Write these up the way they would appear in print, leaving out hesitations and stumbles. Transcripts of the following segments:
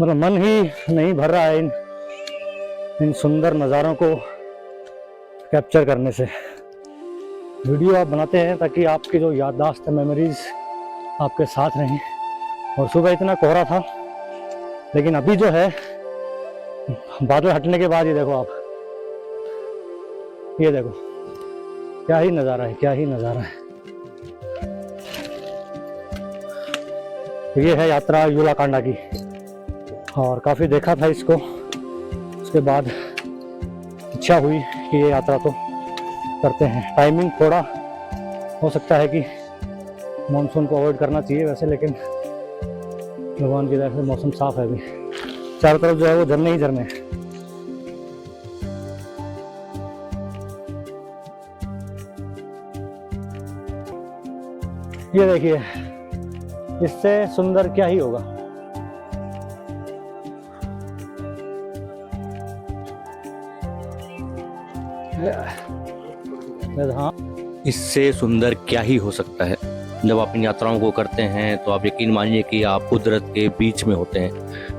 मेरा मन ही नहीं भर रहा है इन सुंदर नज़ारों को कैप्चर करने से। वीडियो आप बनाते हैं ताकि आपकी जो याददाश्त है, मेमोरीज आपके साथ रहें। और सुबह इतना कोहरा था, लेकिन अभी जो है बादल हटने के बाद ये देखो आप, ये देखो क्या ही नज़ारा है, क्या ही नज़ारा है। ये है यात्रा यूलाकांडा की, और काफ़ी देखा था इसको, उसके बाद इच्छा हुई कि ये यात्रा तो करते हैं। टाइमिंग थोड़ा हो सकता है कि मानसून को अवॉइड करना चाहिए वैसे, लेकिन भगवान की दया से मौसम साफ है। अभी चारों तरफ जो है वो झरने ही झरने हैं। ये देखिए, इससे सुंदर क्या ही होगा। हाँ, इससे सुंदर क्या ही हो सकता है। जब आप इन यात्राओं को करते हैं तो आप यकीन मानिए कि आप कुदरत के बीच में होते हैं,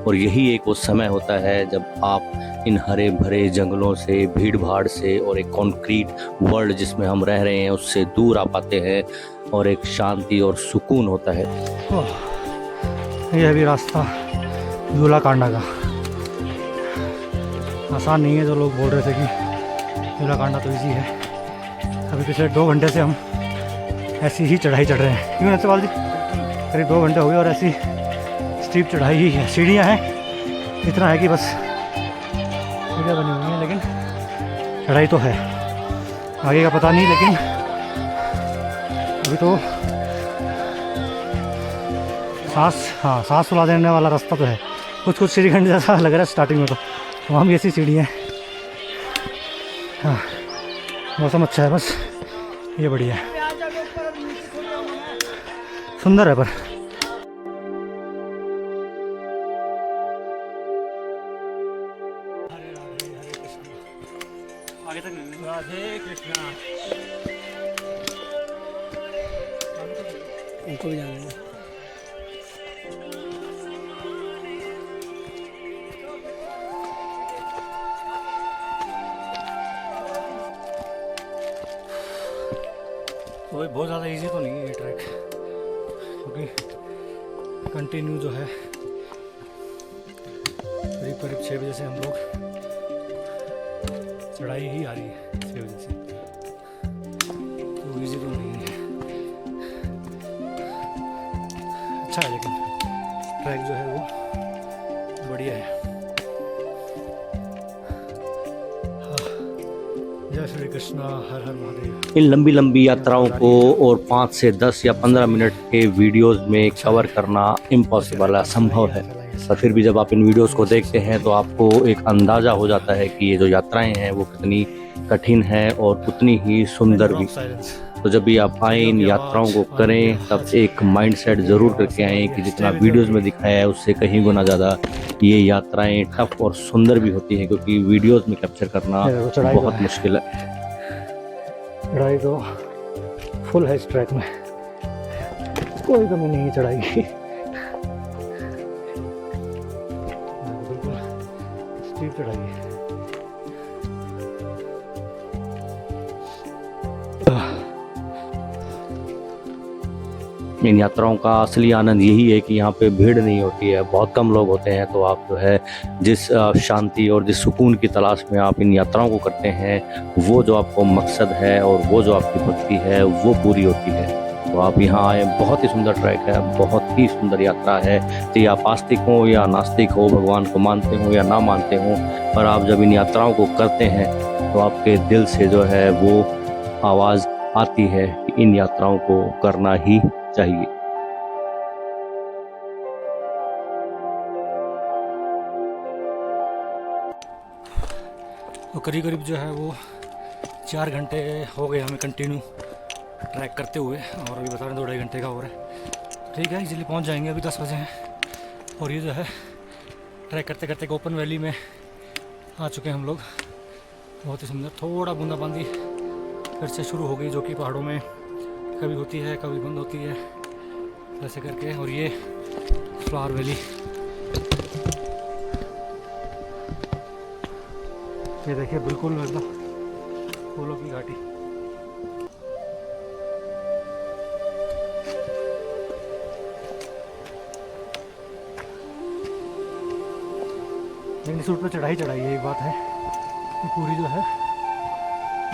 और यही एक वो समय होता है जब आप इन हरे भरे जंगलों से, भीड़ भाड़ से और एक कॉन्क्रीट वर्ल्ड जिसमें हम रह रहे हैं उससे दूर आ पाते हैं, और एक शांति और सुकून होता है। यह भी रास्ता यूलाकांडा का आसान नहीं है। जो लोग बोल रहे थे कि यूलाकांडा तो इजी है, अभी पिछले 2 घंटे से हम ऐसी ही चढ़ाई चढ़ रहे हैं। क्यों नसवाल जी, करीब 2 घंटे हो गए और ऐसी स्टीप चढ़ाई ही है। सीढ़ियाँ हैं, इतना है कि बस सीढ़ियाँ बनी हुई हैं, लेकिन चढ़ाई तो है। आगे का पता नहीं, लेकिन अभी तो सांस फुला देने वाला रास्ता तो है। कुछ श्रीखंड जैसा लग रहा है स्टार्टिंग में, तो वहाँ भी ऐसी सीढ़ियाँ हैं। हाँ, मौसम अच्छा है, बस ये बढ़िया है, सुंदर है। पर आगे तक राधे कृष्णा, उनको भी जाना है। तो बहुत ज़्यादा इजी तो नहीं है ये ट्रैक, क्योंकि कंटिन्यू जो है करीब 6 बजे से हम लोग चढ़ाई ही आ रही है। 6 बजे से तो इजी तो नहीं है। अच्छा है, लेकिन ट्रैक जो है वो बढ़िया है। जय श्री कृष्णा, हर हर महादेव। इन लंबी लंबी यात्राओं को और 5 से 10 या 15 मिनट के वीडियोस में कवर करना इम्पॉसिबल है, असंभव है। पर फिर भी जब आप इन वीडियोस को देखते हैं तो आपको एक अंदाज़ा हो जाता है कि ये जो यात्राएं हैं वो कितनी कठिन है और उतनी ही सुंदर भी। तो जब भी आप आए इन यात्राओं को करें, तब एक माइंडसेट ज़रूर करके आएँ कि जितना वीडियोस में दिखाया है उससे कहीं गुना ज़्यादा ये यात्राएं टफ और सुंदर भी होती हैं, क्योंकि वीडियोस में कैप्चर करना बहुत मुश्किल है। चढ़ाई तो फुल है इस ट्रैक में, कोई कमी नहीं है चढ़ाई की। बिल्कुल स्टीप चढ़ाई है। इन यात्राओं का असली आनंद यही है कि यहाँ पे भीड़ नहीं होती है, बहुत कम लोग होते हैं। तो आप जो है जिस शांति और जिस सुकून की तलाश में आप इन यात्राओं को करते हैं, वो जो आपको मकसद है और वो जो आपकी भक्ति है वो पूरी होती है। तो आप यहाँ आए, बहुत ही सुंदर ट्रैक है, बहुत ही सुंदर यात्रा है। तो आप आस्तिक हो या नास्तिक हो, भगवान को मानते हो या ना मानते हो, पर आप जब इन यात्राओं को करते हैं तो आपके दिल से जो है वो आवाज़ आती है कि इन यात्राओं को करना ही चाहिए। तो करीब जो है वो 4 घंटे हो गए हमें कंटिन्यू ट्रैक करते हुए, और अभी बता रहे हैं 2-2.5 घंटे का हो रहा है। ठीक है, इजीली पहुंच जाएंगे। अभी 10 बजे हैं, और ये जो है ट्रैक करते करते ओपन वैली में आ चुके हैं हम लोग। बहुत ही सुंदर, थोड़ा बूंदाबांदी फिर से शुरू हो गई, जो कि पहाड़ों में कभी होती है कभी बंद होती है, ऐसे करके। और ये फ्लावर वैली ये देखिए बिल्कुल एकदम फूलों की घाटी। लेकिन इस रूट पे चढ़ाई चढ़ाई है, एक बात है कि पूरी जो है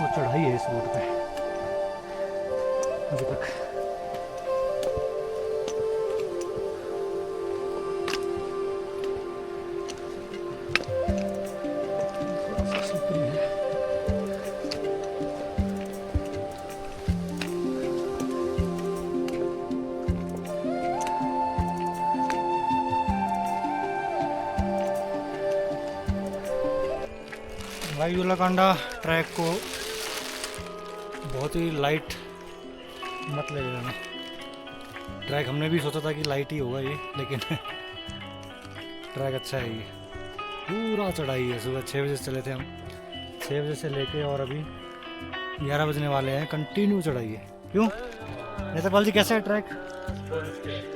वो चढ़ाई है इस रूट पे अभी तक। भाई यूलाकांडा ट्रैक को बहुत ही लाइट मत ले लेना। ट्रैक हमने भी सोचा था कि लाइट ही होगा ये, लेकिन ट्रैक अच्छा है ये। पूरा चढ़ाई है। सुबह 6 बजे से चले थे हम, 6 बजे से लेके और अभी 11 बजने वाले हैं। कंटिन्यू चढ़ाई है। क्यों नेत्रपाल जी, कैसा है ट्रैक?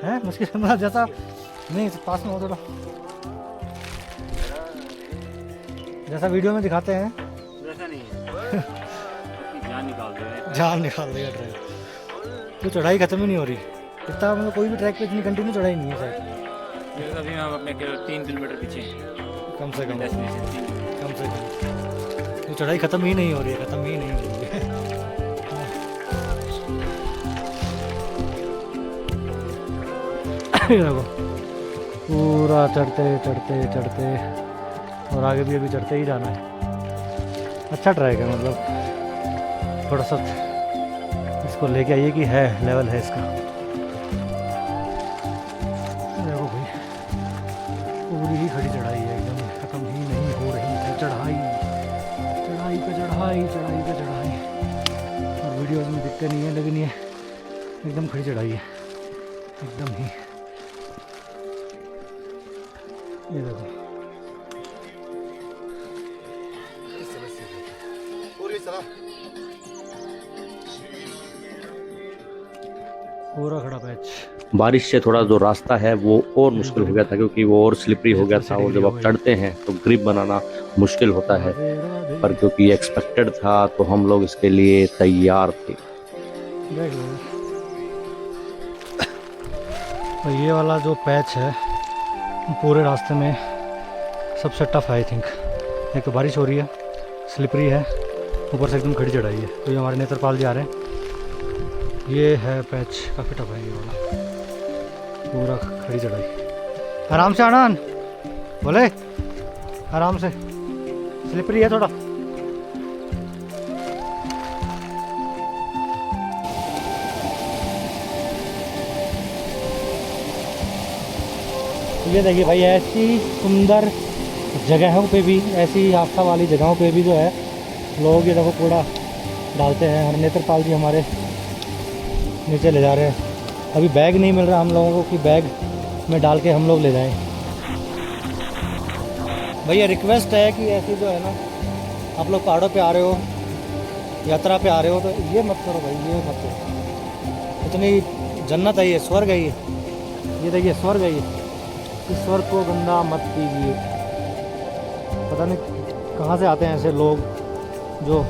है मुश्किल मतलब जैसा नहीं, पास में हो थोड़ा, जैसा वीडियो में दिखाते हैं वैसा नहीं है। जान निकाल देगा, जान निकाल देगा ट्रैक। तो चढ़ाई खत्म ही नहीं हो रही। इतना मतलब कोई भी ट्रैक पे इतनी कंटिन्यू चढ़ाई नहीं है शायद। अभी हम अपने 3 किलोमीटर पीछे कम से कम डेस्टिनेशन। कम से कम तो चढ़ाई खत्म ही नहीं हो रही है, खत्म ही नहीं हो रही है। ये देखो पूरा चढ़ते चढ़ते चढ़ते, और आगे भी अभी चढ़ते ही जाना है। अच्छा ट्रैक है, मतलब थोड़ा सा इसको लेके आइए कि है लेवल है इसका। देखो भाई पूरी ही खड़ी चढ़ाई है, एकदम खत्म ही नहीं हो रही है चढ़ाई। चढ़ाई पे चढ़ाई, चढ़ाई पे चढ़ाई। और वीडियोज में दिखते नहीं है, लेकिन ये एकदम खड़ी चढ़ाई है, एकदम ही। ये देखो पूरा खड़ा पैच। बारिश से थोड़ा जो रास्ता है वो और मुश्किल हो गया था, क्योंकि वो और स्लिपरी हो गया था, और जब आप चढ़ते हैं तो ग्रिप बनाना मुश्किल होता है। पर क्योंकि एक्सपेक्टेड था तो हम लोग इसके लिए तैयार थे। देख लो तो ये वाला जो पैच है पूरे रास्ते में सबसे टफ है आई थिंक। एक तो बारिश हो रही है, स्लिपरी है, ऊपर से एकदम खड़ी चढ़ाई है। तो ये हमारे नेत्रपाल जी आ रहे हैं। ये है पैच, काफ़ी टफ है ये वाला, पूरा खड़ी चढ़ाई। आराम से आना, बोले आराम से, स्लिपरी है थोड़ा। ये देखिए भाई, ऐसी सुंदर जगहों पे भी, ऐसी आस्था वाली जगहों पे भी जो है लोग ये देखो कूड़ा डालते हैं। और नेत्रपाल जी हमारे नीचे ले जा रहे हैं। अभी बैग नहीं मिल रहा हम लोगों को कि बैग में डाल के हम लोग ले जाएं। भैया रिक्वेस्ट है कि ऐसी जो है ना, आप लोग पहाड़ों पे आ रहे हो, यात्रा पे आ रहे हो, तो ये मत करो भाई, ये मत करो। इतनी जन्नत है ये, स्वर्ग है ये देखिए स्वर्ग है ये। इस स्वर्ग को गंदा मत कीजिए। पता नहीं कहाँ से आते हैं ऐसे लोग जो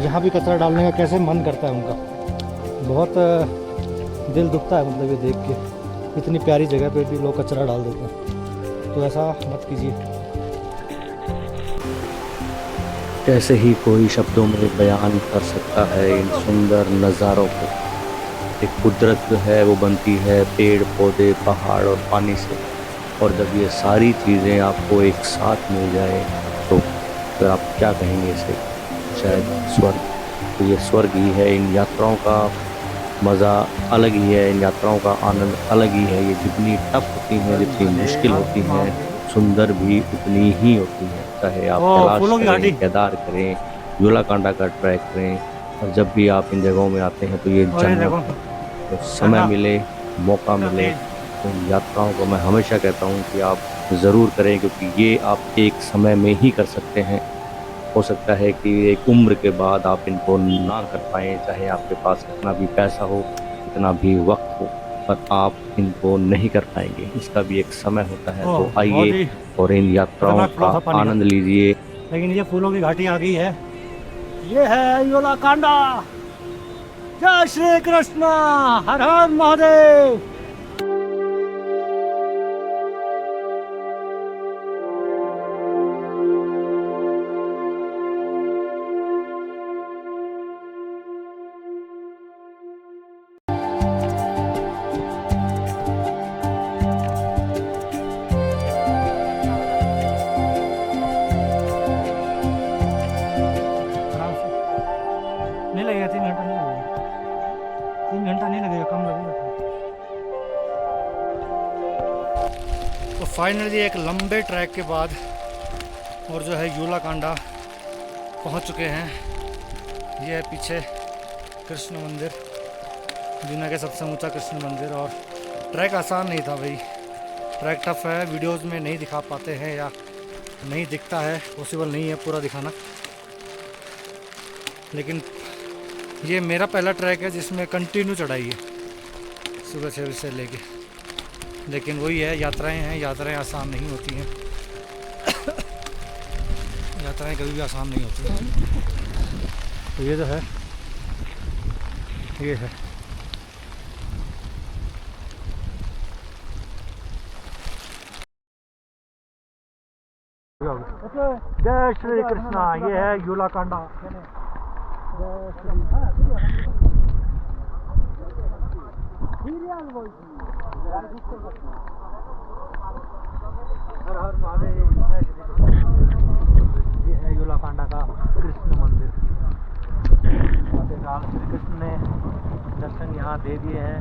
यहाँ भी कचरा डालने का कैसे मन करता है उनका। बहुत दिल दुखता है मतलब ये देख के, इतनी प्यारी जगह पे भी लोग कचरा डाल देते हैं। तो ऐसा मत कीजिए। कैसे ही कोई शब्दों में बयान कर सकता है इन सुंदर नज़ारों को। एक कुदरत जो है वो बनती है पेड़ पौधे पहाड़ और पानी से, और जब ये सारी चीज़ें आपको एक साथ मिल जाए तो फिर आप क्या कहेंगे इसे, शायद स्वर्ग। तो ये स्वर्ग ही है। इन यात्राओं का मज़ा अलग ही है, इन यात्राओं का आनंद अलग ही है। ये जितनी टफ होती हैं, जितनी मुश्किल होती हैं, सुंदर भी उतनी ही होती है। चाहे आप कैलाश करें, केदार करें, यूलाकांडा का ट्रैक करें, और जब भी आप इन जगहों में आते हैं तो ये जन्नत। तो समय मिले, मौका मिले, तो इन यात्राओं को मैं हमेशा कहता हूँ कि आप ज़रूर करें, क्योंकि ये आप एक समय में ही कर सकते हैं। हो सकता है कि एक उम्र के बाद आप इनको ना कर पाएँ, चाहे आपके पास कितना भी पैसा हो, कितना भी वक्त हो, पर आप इनको नहीं कर पाएंगे। इसका भी एक समय होता है। तो आइए और इन यात्राओं का आनंद लीजिए, लेकिन ये फूलों की घाटी आ गई है। ये है योलाकांडा। जय श्री कृष्ण, हर हर महादेव। नहीं लगेगा 3 घंटा, नहीं लगेगा 3 घंटा, नहीं लगेगा, कम लगेगा। तो फाइनली एक लंबे ट्रैक के बाद और जो है योलाकांडा पहुंच चुके हैं। ये है पीछे कृष्ण मंदिर, दुनिया के सबसे ऊंचा कृष्ण मंदिर। और ट्रैक आसान नहीं था भाई, ट्रैक टफ है, वीडियोस में नहीं दिखा पाते हैं या नहीं दिखता है, पॉसिबल नहीं है पूरा दिखाना। लेकिन ये मेरा पहला ट्रैक है जिसमें कंटिन्यू चढ़ाई है सुबह 6 बजे से लेके। लेकिन वही है, यात्राएं हैं, यात्राएं आसान नहीं होती हैं। यात्राएं कभी भी आसान नहीं होती हैं। तो ये जो है, ये है जय श्री कृष्णा। ये है योलाकांडा। हर हर महादेव। ये है योलाकांडा का कृष्ण मंदिर। श्री कृष्ण ने दर्शन यहाँ दे दिए हैं।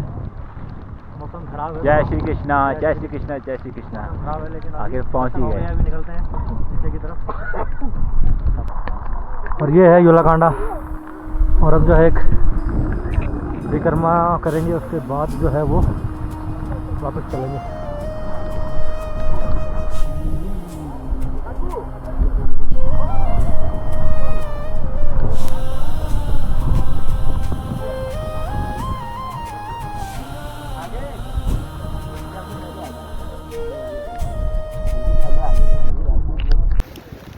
मौसम खराब है। जय श्री कृष्णा, जय श्री कृष्णा, जय श्री कृष्णा। खराब है लेकिन आगे पहुंच ही गए। अभी निकलते हैं नीचे की तरफ। और ये है योलाकांडा। और अब जो है एक परिक्रमा करेंगे, उसके बाद जो है वो वापस चलेंगे।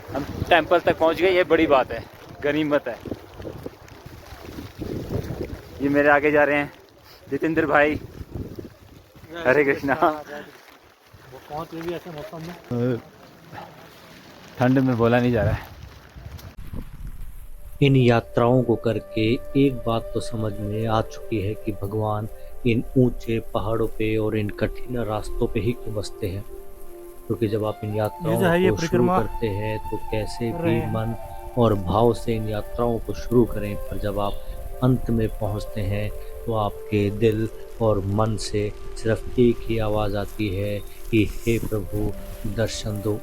हम टेंपल तक पहुंच गए, ये बड़ी बात है, गनीमत है। ये मेरे आगे जा रहे हैं जितेंद्र भाई। हरे कृष्णा। वो पहुंच भी ऐसे मौसम में, ठंड में बोला नहीं जा रहा है। इन यात्राओं को करके एक बात तो समझ में आ चुकी है कि भगवान इन ऊंचे पहाड़ों पे और इन कठिन रास्तों पे ही क्यों बसते हैं। क्योंकि जब आप इन यात्राओं को शुरू करते हैं तो कैसे भी मन और भाव से इन यात्राओं को शुरू करें, पर जब आप अंत में पहुंचते हैं तो आपके दिल और मन से सिर्फ एक ही आवाज़ आती है कि हे प्रभु दर्शन दो।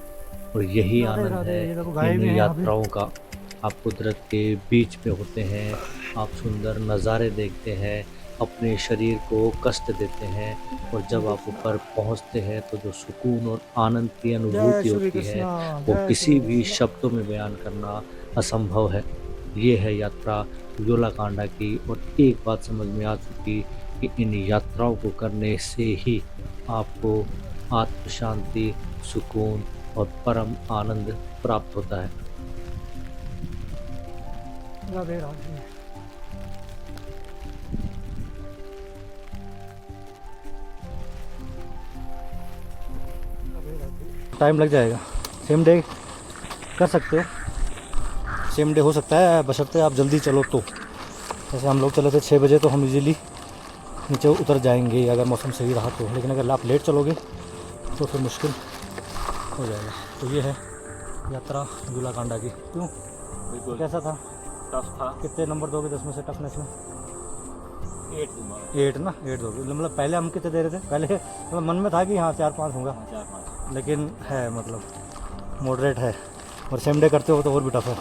और यही आनंद है इन यात्राओं का। आप कुदरत के बीच में होते हैं, आप सुंदर नज़ारे देखते हैं, अपने शरीर को कष्ट देते हैं, और जब आप ऊपर पहुंचते हैं तो जो सुकून और आनंद की अनुभूति होती है वो किसी भी शब्दों में बयान करना असंभव है। ये है यात्रा योलाकांडा की। और एक बात समझ में आ चुकी कि इन यात्राओं को करने से ही आपको आत्म शांति, सुकून और परम आनंद प्राप्त होता है। टाइम लग जाएगा, सेम डे कर सकते हो, सेम डे हो सकता है, बशर्ते आप जल्दी चलो तो। जैसे हम लोग चले थे 6 बजे, तो हम इजीली नीचे उतर जाएंगे अगर मौसम सही रहा तो। लेकिन अगर आप लेट चलोगे तो फिर मुश्किल हो जाएगा। तो ये है यात्रा योलाकांडा की। क्यों, बिल्कुल कैसा था? टफ था। कितने नंबर दोगे 10 में से टफनेस में? 8 ना, 8 दोगे। मतलब पहले हम कितने दे रहे थे? पहले मतलब मन में था कि हाँ 4-5 होगा, 4-5, लेकिन है मतलब मॉडरेट है। और सेम डे करते हो तो और भी टफ है।